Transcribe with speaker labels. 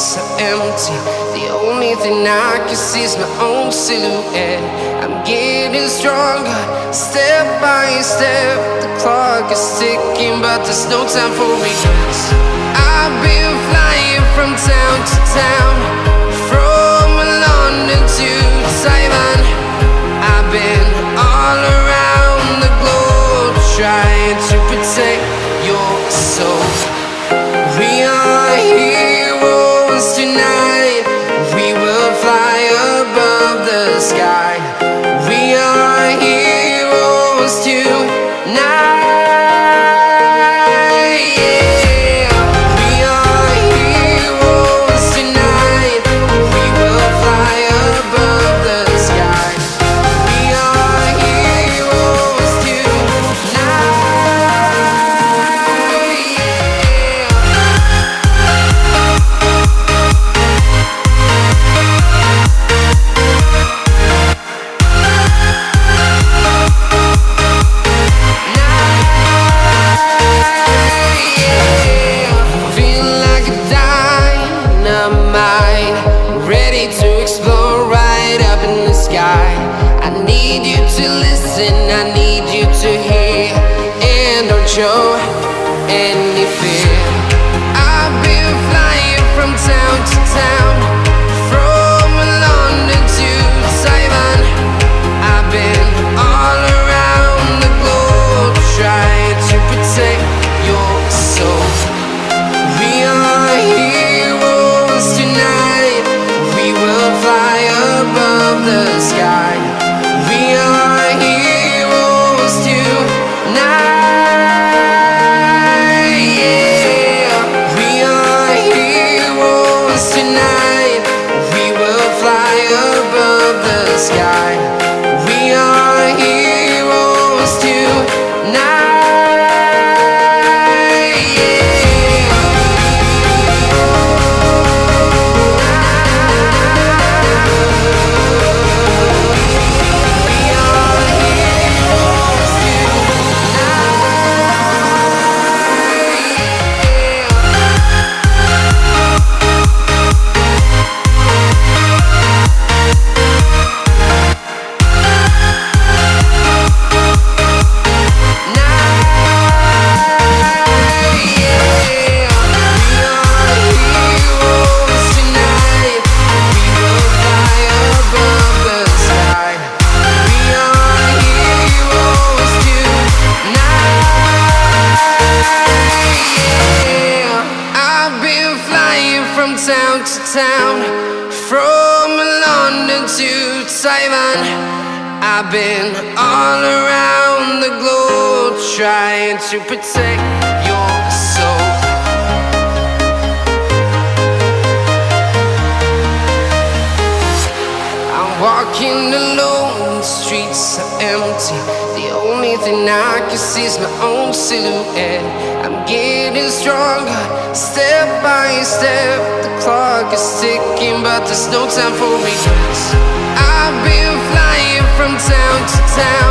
Speaker 1: streets are empty. The only thing I can see is my own silhouette. I'm getting stronger, step by step. The clock is ticking, but there's no time for regrets. I've been flying from town to town, from London to Taiwan. I've been all around the globe, trying to protect your soul. We are heroes tonight. We will fly above the sky. We are heroes tonight. Yeah. We are heroes tonight. We will fly above the sky. We are heroes tonight. I need you to hear and don't show any fear. I've been flying from town to town, from London to Taiwan. I've been all around the globe, trying to protect your soul. We are heroes tonight. We will fly above the sky. We are heroes tonight. Yeah. We are heroes tonight. We will fly above the sky. We are heroes tonight. From town to town, from London to Taiwan. I've been all around the globe, trying to protect your soul. I'm walking alone, the streets are empty. The only thing I can see is my own silhouette. I'm getting stronger, step by step. The clock is ticking, but there's no time for regrets. I've been flying from town to town,